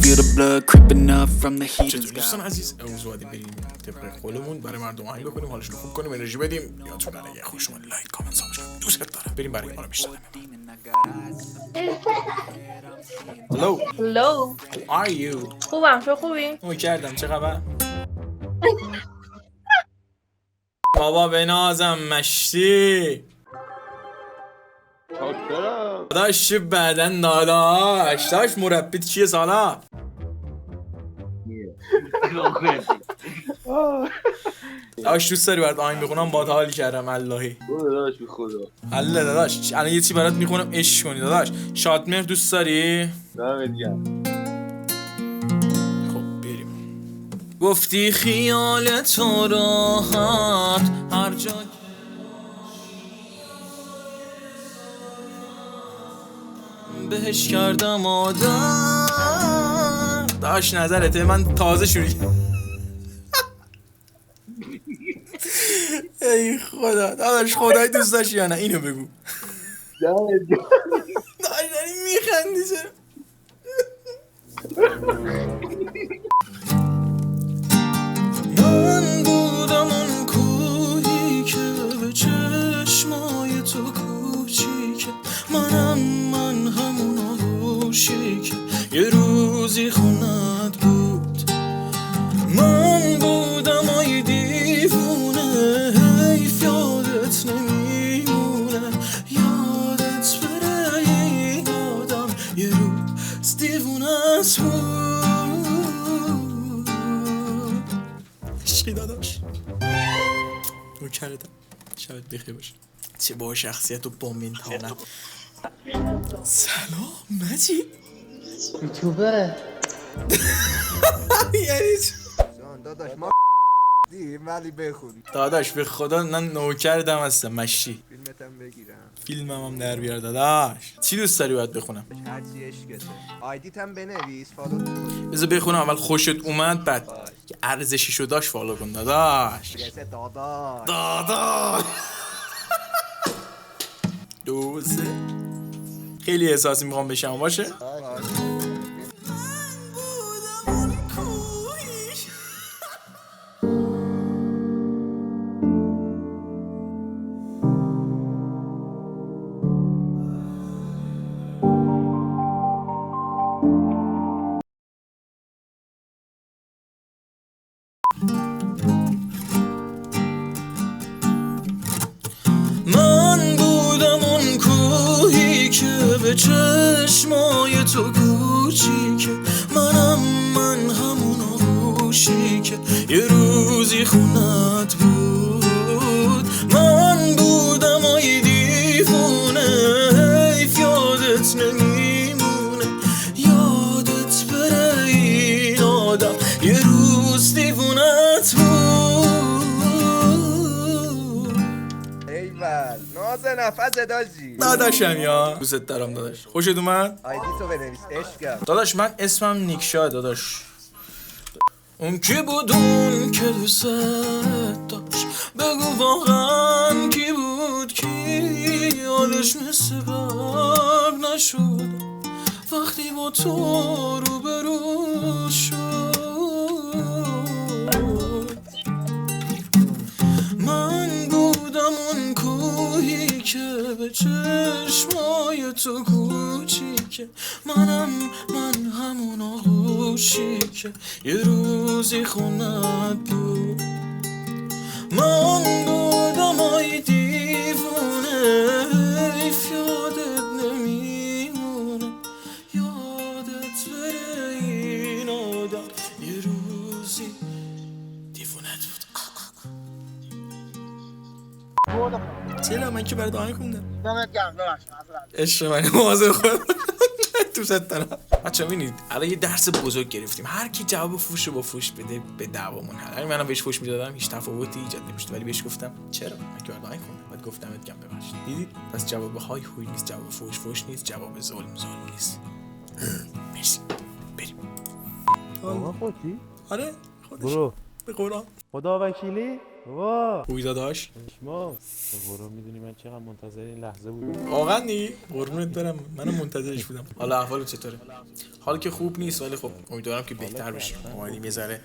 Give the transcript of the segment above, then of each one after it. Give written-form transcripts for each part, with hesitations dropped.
feel the blood creeping up from the heat. چطور دوستان عزیز، امروز اومدیم بریم طبق قولمون برای مردم آهنگ بکنیم، حالشون خوب کنیم، انرژی بدیم. یادتون نره اگه خوش اومد لایک، کامنت، سابسکرایب. دوست دارم. بریم برای ما رو بیشتر. Hello. Hello. How are you? خوبم، تو خوبی؟ کردم چه خبر؟ بابا بنازم مشتی داداش چه بدن داداش مربیت چیه سالا؟ داداش دوست داری برات آهنگ بخونم؟ با حال کردم اللهی داداش بی خدا الله داداش الان یه چی برات میخونم عشق کنی داداش. شادمهر دوست داری؟ دمت گرم. خب بریم. گفتی خیال تو راحت هر جا بهش کردم آدم. داش نظرته من تازه شروع ای خدا داداش خدای دوست داشتی یا نه اینو بگو. دمت گرم. داش داری میخندی چرا؟ من بودم اون کوهی که به چشمای تو کوچیکه، من همون آغوشی که یه روزی خونت بود. من بودم ای دیوونه، حیف یادت نمیمونه، یادت بره این آدم یه روز دیوونت بود. عشقی داداش نوکرتم، شبت بخیر باشه. چه با شخصیت و بامین تانم. سلام مجید یوتیوبره یعنی چی؟ داداش ما دیم ولی بخون داداش به خدا من نوکرتم هستم مشتی. فیلمتم بگیرم فیلمم هم در بیار داداش. چی دوست داری باید بخونم؟ هرچی عشقته آیدیت هم بنویس فالو کنی بذار بخونم اول خوشت اومد بعد که ارزشی شو داشت فالو کن داداش. گسه داداش داداش دوسته خیلی احساسی میخوام بشم باشه. من بودم اون کوهی که به چشمای تو کوچیکه، من همون آغوشی که یه روزی خونت بود. من بودم ای دیوونه، حیف یادت نمیمونه، یادت بره این آدم یه روز دیوونت بود. ایول ناز نفس داجی داداشم یا دوست دارم داداش. خوشت اومد؟ آیدیتو بنویس عشقم. داداش من اسمم نیکشا داداش. اون کی بود اون که دوست داشت؟ بگو واقعا کی بود کی یادش مثل قبل نشد وقتی با تو روبرو شد. من بودم اون کوهی که به چشمای تو کوچیکه، من همون آغوشی که یه روزی خونت بود. من بودم ای دیوونه، حیف یادت نمیمونه، یادت بره این آدم یه روزی دیوونت بود. چرا من که برات آهنگ خوندم. دمت گرم ببخشید عشق من مواظب خودت دوست دارم. بچه‌ها ببینید الان یه درس بزرگ گرفتیم. هر کی جواب فوش رو با فوش بده به دعوامون حل. اگه منم بهش فوش میدادم هیچ تفاوتی ایجاد نمیشد، ولی بهش گفتم چرا من که برات آهنگ خوندم. بعد گفتم اتگم ببخشید. دیدید پس جواب های هوی نیست، جواب فوش نیست، جواب ظلم نیست. مرسی بریم. بابا خودی؟ آره خودش برو به قرآن خدا وکیلی بابا خوبی داداش؟ شما قرآن میدونی من چقدر منتظر این لحظه بودم. واقعا نی؟ قربونت برم، منم منتظرش بودم. حالا احوالت چطوره؟ حال که خوب نیست ولی خب امیدوارم که بهتر بشه. اومدیم یه ذره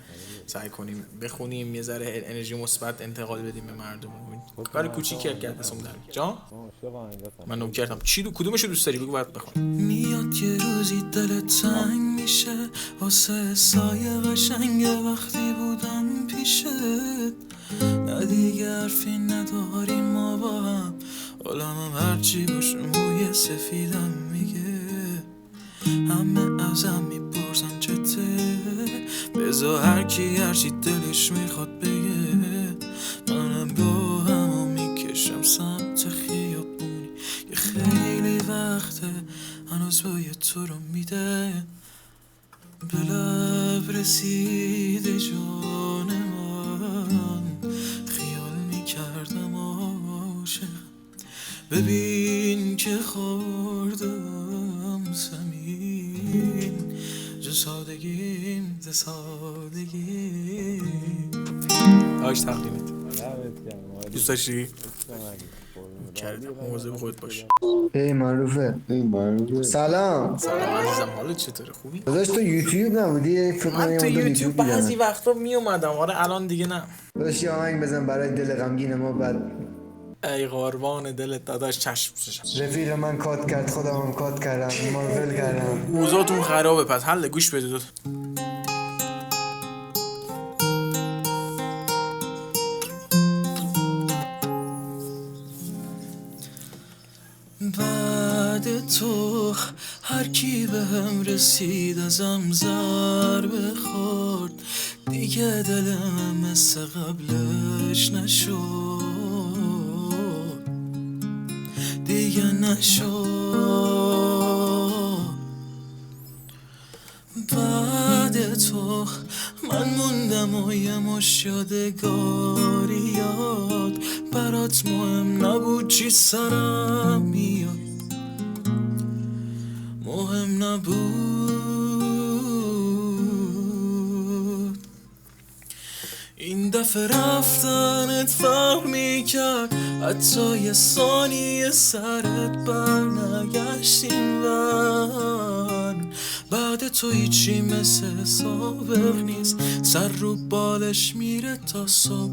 سعی کنیم بخونیم، یه ذره انرژی مثبت انتقال بدیم به مردم. کار کوچیکی کرد اسم در جان. من نوکرتم. چی کدومشو دوست داری بگو بعد بخون. میاد یه روزی دلت تنگ میشه واسه سایه قشنگ وقتی بودم پیشت، نه دیگه حرفی نداریم ما با هم، عالمم هرچی باشه موی سفیدم میگه، همه ازم میپرسن چته، بذار هرکی هرچی دلش میخواد بگه، منم راهمو میکشم سمت خیابونی، یه خیلی وقته هنوز با یه تو رو میده، به لب رسیده جان من، خیال میکردم عاشقم، ببین که خوردم زمین، جو سادگیم ز سادگیم. داشت تقدیمت دوست داشتی؟ کردم مواظب خودت باش. ای معروفه. سلام سلام عزیزم، حالت چطوره؟ خوبی؟ داداش تو یوتیوب نبودی؟ فکر کنم من یه تو مدت یوتیوب بعضی دیدم. وقتا می اومدم، آره الان دیگه نه. داداش یه آهنگ بزن برای دل غمگین ما. بعد ای قربان دلت داداش، چشم. رفیق من کات کرد، خودم هم کات کردم، مارول کردم. اوضاعتون خرابه پس حل گوش بده داد. بعد تو هر کی به هم رسید ازم ضربه خورد، دیگه دلم مثل قبلش نشد، دیگه نشد. بعد تو من موندم و یه مش یادگاریات، برات مهم نبود چی سرم میاد، مهم نبود. این دفعه رفتنت فرق میکرد، حتی یه ثانیه سرت بر نگشتیم ور، بعد تو هیچی مثل سابق نیست، سر رو بالش میره تا صبح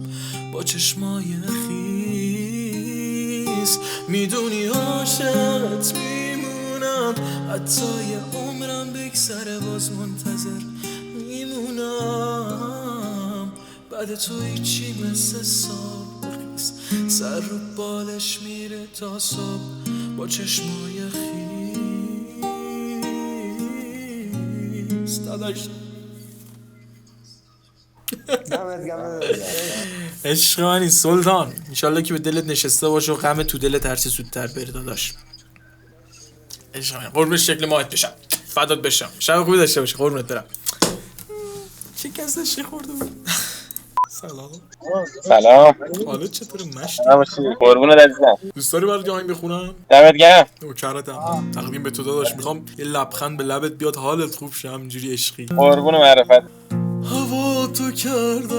با چشمای خیس، میدونی عاشقت میمونم، حتی یه عمرم بگذره باز منتظر میمونم، بعد تو هیچی مثل سابق نیست، سر رو بالش میره تا صبح با چشمای خیس. داداش دمت گرم. عشق منی سلطان، انشالله که به دلت نشسته باشه و غم تو دلت هرچه زودتر بره داداش. عشق منی، قربون شکل ماهت بشم، فدات بشم، شب خوبی داشته باشی، قربونت برم. شکستش خورده بود. سلام. حالت چطوره مشتی؟ قربونت عزیزم. دوست داری برات آهنگ بخونم؟ دمت گرم. نوکرتم. تقدیم به تو داداش، میخوام یه لبخند به لبت بیاد حالت خوب شه همینجوری عشقی. قربون معرفت. هوا تو کردم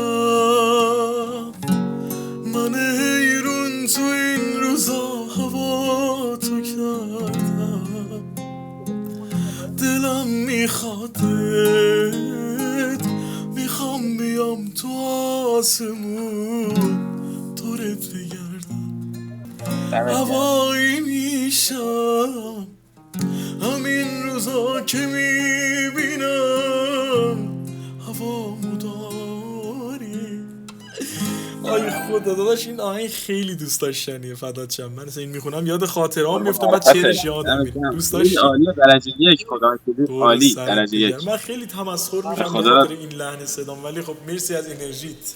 من حیرون تو این روزا، هوا تو کردم دلم میخوادت، میخوام بیام تو آسمون دورت بگردم، هوایی میشم همین روزا که میبینم هوامو داری. آی خدا داداش این آهنگ خیلی دوست داشتنیه، فدات شم. من اصلا این میخونم یاد خاطره‌ام میفته، بعد شعرش یادم میره. دوست داشتی؟ عالی درجه یک خدا کنه. عالی درجه یک. من خیلی تمسخر میشم خدا به این لحن صدام، ولی خب مرسی از انرژیت.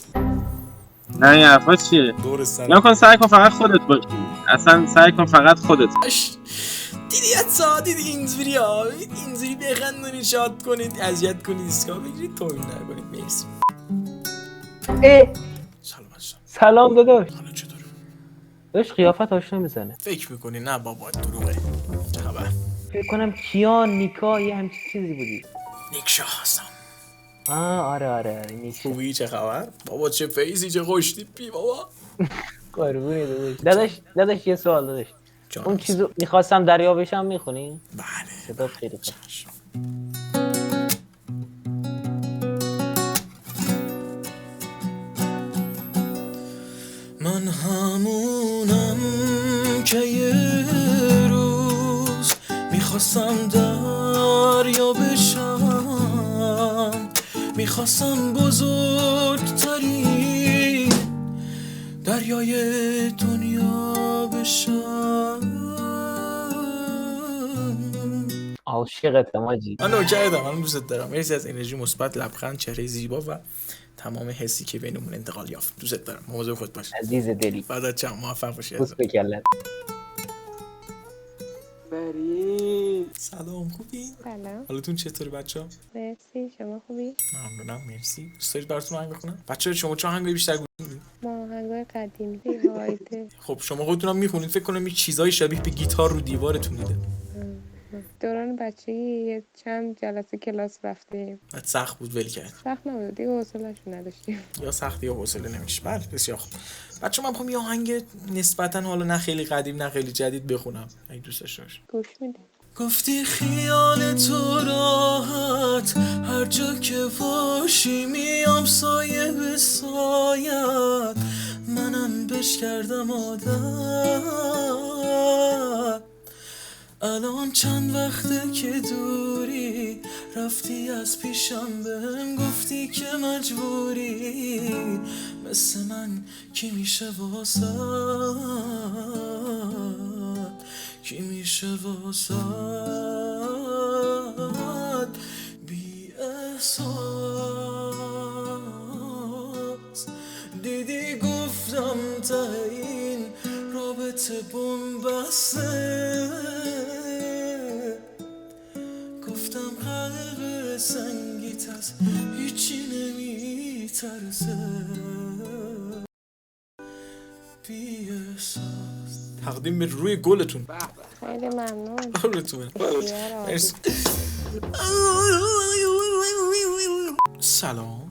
نه این حرفا چیه؟ دور سر. نکن، سعی کن فقط خودت باشی. اصلا سعی کن فقط خودت. دیدی حتی دیدی اینجوری ها، اینجوری بخندونید، شاد کنید، اذیت کنید، اسکا بگیرید، توهین نکنید. مرسی. سلام عزیزم. سلام داداش. حالا چطوره؟ داداش قیافت آشنا میزنه. فکر میکنی؟ نه بابا دروغه. چه خبر؟ فکر کنم کیان نیکا یه همچین چیزی بودی. نیک شاه هستم. آره نیست. خوبی؟ چه خبر؟ بابا چه فیزی، چه خوشتیپی بابا. قربونی داداش یه سوال داداش. جان اون چیزو میخواستم دریا بشم میخونی؟ بله صدات خیلی خوب. چشم. من همونم که یه روز میخواستم دریا بشم، میخواستم بزرگترین دریای دنیا بشم. عاشقتم آجی. من نوکرتم، من دوست دارم. مرسی از انرژی مثبت، لبخند، چهره زیبا و تمام حسی که بینمون انتقال یافت. دوست دارم. مواظب خود باش. عزیز دلی. بعد چم موفق باشی. بوس بکلت. سلام، خوبی؟ سلام. حالتون چطوره بچه‌ها؟ مرسی، شما خوبی؟ ممنونم، مرسی. دوست دارید براتون آهنگ بخونم؟ بچه‌ها شما چه آهنگایی بیشتر گوش میدید؟ ما آهنگای قدیمی هایده. خب شما خودتونم میخونید، فکر کنم یه چیزای شبیه به گیتار رو دیوارتون دیده. دوران بچگی یه چند جلسه کلاس رفتیم. بعد سخت بود ول کرد. سخت نبود دیگه، حوصله‌شو نداشتیم. یا سختی یا حوصله نمیشه. بله بسیار خوب. بچه‌ها من می‌خوام یه آهنگ نسبتاً حالا نه خیلی قدیم نه خیلی جدید بخونم. اگه دوست داشته باشی. گوش میده. گفتی خیال تو راحت، هر جا که باشی میام سایه به سایت، منم بش کردم عادت. الان چند وقته که دوری، رفتی از پیشم بهم گفتی که مجبوری، مثل من کی میشه واسه، کی میشه واسه بی احساس. دیدی گفتم تا این رابطه بنبسته، گفتم قلب سنگیت از هیچی نمیترسه، بی احساس. تقدیم به روی گلتون. خیلی ممنون. قلبتونه. مرسی. سلام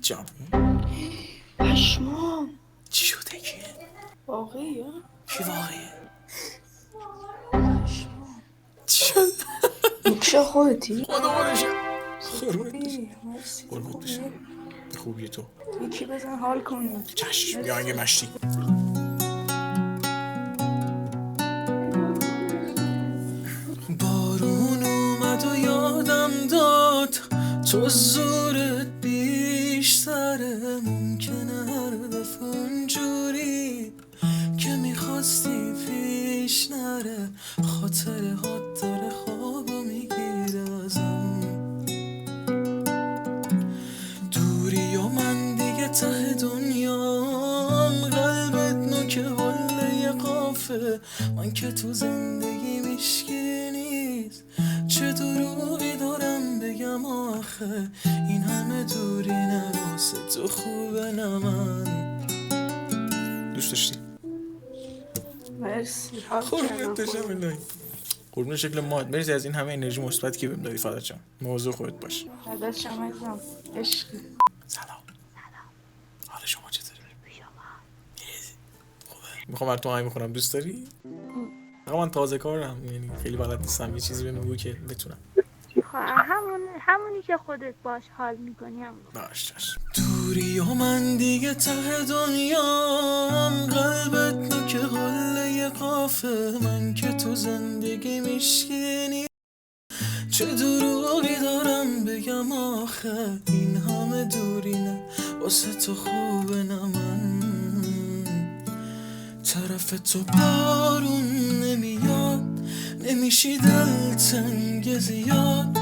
جان. پشمام چی شده که؟ واقعیه؟ کی واقعیه؟ پشمام چی شد؟ نوشه خودتی؟ خدا خودشه. خورونت بشه. مرسی قربونت بشه. خوبی تو. یکی بزن حال کنیم. چشم یا آهنگ مشتی. بارون اومد و یادم داد تو زورت بیشتره، ممکنه هر دفعه اونجوری که میخواستی پیش نره، خاطره هات داره خوابو میگیره ازم. دوری و من دیگه ته دنیام، قلبت نوک حله قافه، من که تو زندگی میشکی نیست، چه دروغی دارم بگم آخه، این همه دوری نواسه تو خوبه نه من. دوست داشتی؟ مرسی حال قربونت بشم الهی. قربون شکل ماد. مرسی از این همه انرژی مثبت که بهم دادی فدات شم. موضوع خودت باش. فدات شم عزیزم. عشقی. سلام. حال شما چطوره؟ خوبه. میخوام براتون آهنگ میخونم، دوست داری؟ من تازه کارم، یعنی خیلی بلد نیستم، یه چیزی بهم بگو که بتونم. همونی که خودت باش حال میکنی همون. باش. دوری و من دیگه ته دنیام، قلبت نوک حله قافه، من که تو زندگی میشکنی، چه دروغی دارم بگم آخه، این همه دوری نه واسه تو خوبه نه من. طرف تو بارون نمیاد، نمیشی دلتنگ زیاد،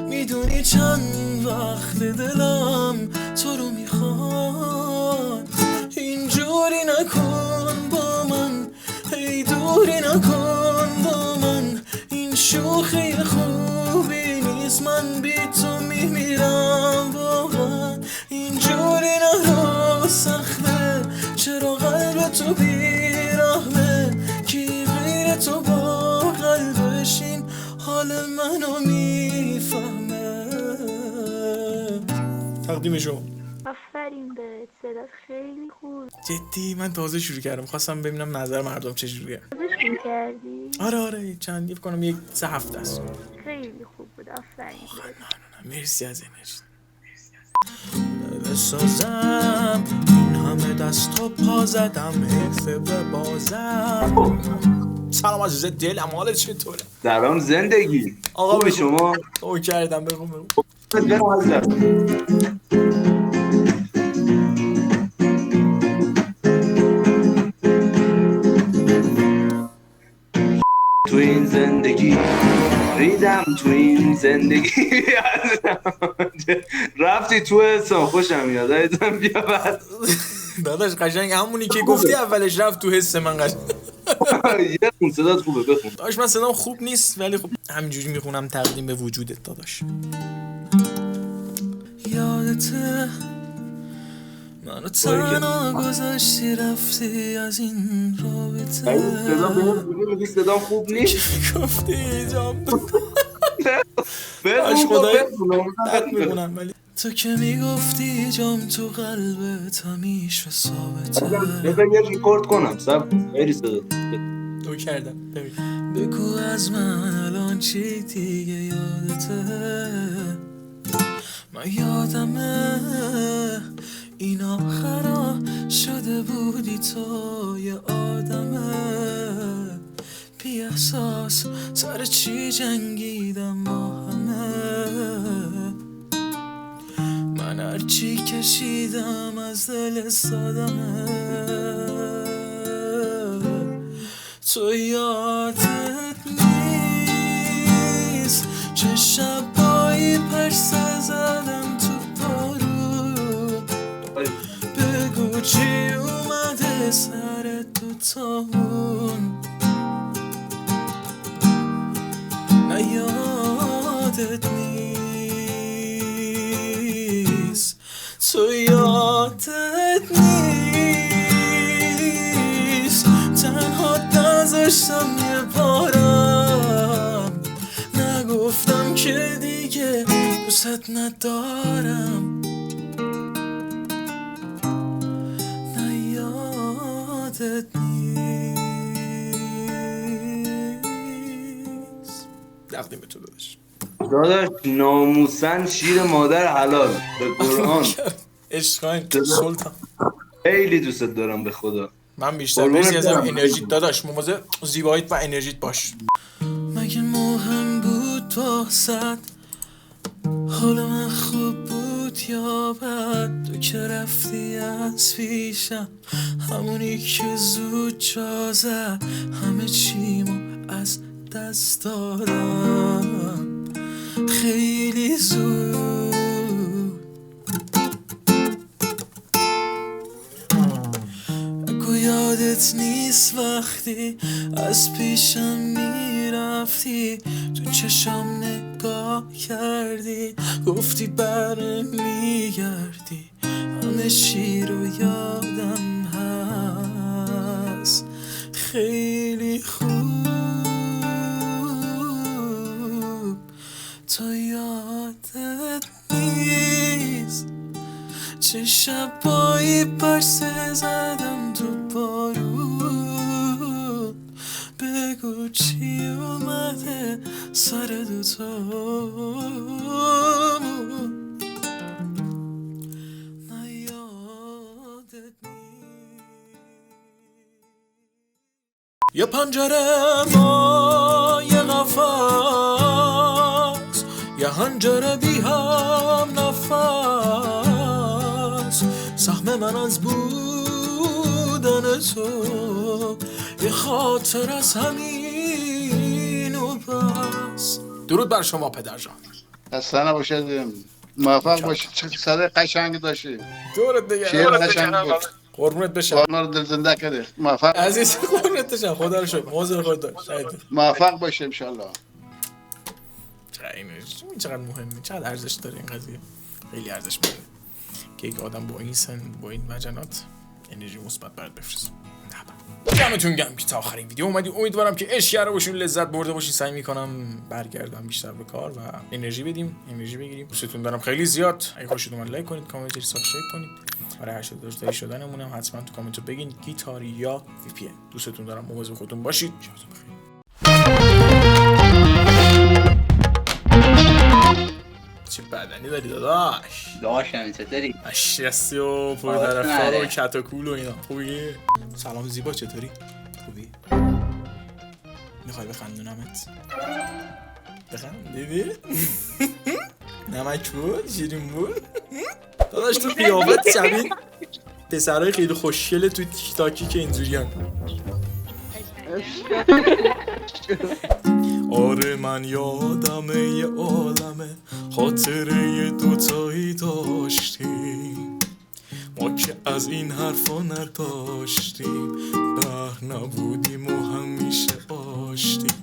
میدونی چند وقت دلم تو رو میخواد. اینجوری نکن با من، ای دوری نکن با من، این شوخی خوبی نیست، من بی تو میمیرم واقعا. اینجوری نرو سخته، چرا قلب تو بیرحمه، کی غیر تو با قلبش این حال منو میفهمه. تقدیم شما. آفرین بهت، صدات خیلی خوب. جدی من تازه شروع کردم، خواستم ببینم نظر مردم چجوریه. گوش می‌کردی؟ آره چند یه کنم یک 3 هفته است. خیلی خوب بود، آفرین بهت. مرسی از انرژی. بسازم این همه دست و پا زدم حیف به بازم. سلام عزیز دلم، حالت چطوره؟ سلام زندگی. آقا خوبی بگو. شما؟ او کردم بگو. برم عزیزم. تو این زندگی ریدم تو این زندگی رفتی تو حسام خوشم میاد عزیزم بیا بعد داداش قشنگ همونی که گفتی اولش رفت تو حس من قشنگ. یه خون صدات خوبه بخون. داداش من صدام خوب نیست ولی خب همینجوری میخونم تقدیم به وجودت داداش. یادته منو تنها گذاشتی رفتی از این رابطه. صدام خوب نیست. گفتی جام بخون خدای بخون میخونم ولی تو که میگفتی جام تو قلبت همیشه ثابته. بذار یه ریکورد کنم سب خیلی صدا تو کردم ببین. بگو از من الان چی دیگه یادته. من یادمه این آخرا شده بودی تو یه آدمه بی احساس سر چی جنگیدم با همه. من هرچی کشیدم از دل سادمه. تو یادت نیست چه شبایی پرسه زدم تو بارون. بگو چی اومده سر تو تاون. نه یادت نیست تو یادت نیست تنها نذاشتم یه بارم. نگفتم که دیگه دوست ندارم. نه یادت نیست. تقدیم تو داداش. داداش ناموسن شیر مادر حلال به قرآن. عشقاین سلطان خیلی دوست دارم به خدا. من بیشتر مرسی ازم انرژیت داداش. مواظب زیباییت و انرژیت باش. مگه مهم بود واسد حال من خوب بود یا بد. تو که رفتی از پیشم همونی که زود جا زد. همه چیمو از دست دادم خیلی زود. اگه یادت نیست وقتی از پیشم میرفتی تو چشم نگاه کردی گفتی برم میگردی. همه چی رو یادم هست خیلی خوب. تو یادت نیست چه شبایی پرسه زدم تو بارون. بگو چی اومده سر دوتامون. نه یادت نیست. یه پنجره ما یه قفص یه هنجره بی هم نفس. سهم من از بودن تو یه خاطر از همین و بس. درود بر شما پدر جان. خسته نباشید، موفق باشید. چه صدای قشنگ داشتی. دورت دیگه. شعر قشنگ بود. قربونت بشم. ما رو دل زنده کردی. موفق عزیز قربونت بشم. خدا رو شکر. مواظب خودت باش. موفق باشه ان شاء الله. چقدر مهمه، چقدر ارزش داره این قضیه. خیلی ارزشمنده که یک آدم با این سن با این وجنات انرژی مثبت برات بفرسته. دمتون گرم که تا آخرین ویدیو اومدید. امیدوارم که عشق کرده باشین، لذت برده باشین. سعی میکنم برگردم بیشتر به کار و انرژی بدیم، انرژی بگیریم. دوستتون دارم خیلی زیاد. اگه خوشتون اومد لایک کنید، کامنت بذارید، سابسکرایب کنید. برای هر شده شدنمون هم حتما تو کامنت بگین گیتاری یا وی پی ان. دوستتون دارم، مواظب خودتون باشید. شبتون بخیر. چه بدنی داری داداش؟ داشتم چطوری؟ اشیاستی و پرطرفدار و کتاکول و اینا. خوبی؟ سلام زیبا، چطوری؟ خوبی؟ میخوای بخندونمت؟ بخند؟ دیدی؟ نمک بود؟ شیرین بود؟ داداش تو قیافت شبیه پسرهای خیلی خوشگله تو تیک تاکی که اینجوریان. آره من یادمه یه عالمه خاطره دوتایی داشتیم، ما که از این حرفا نداشتیم، بر نبودیم و همیشه آشتیم.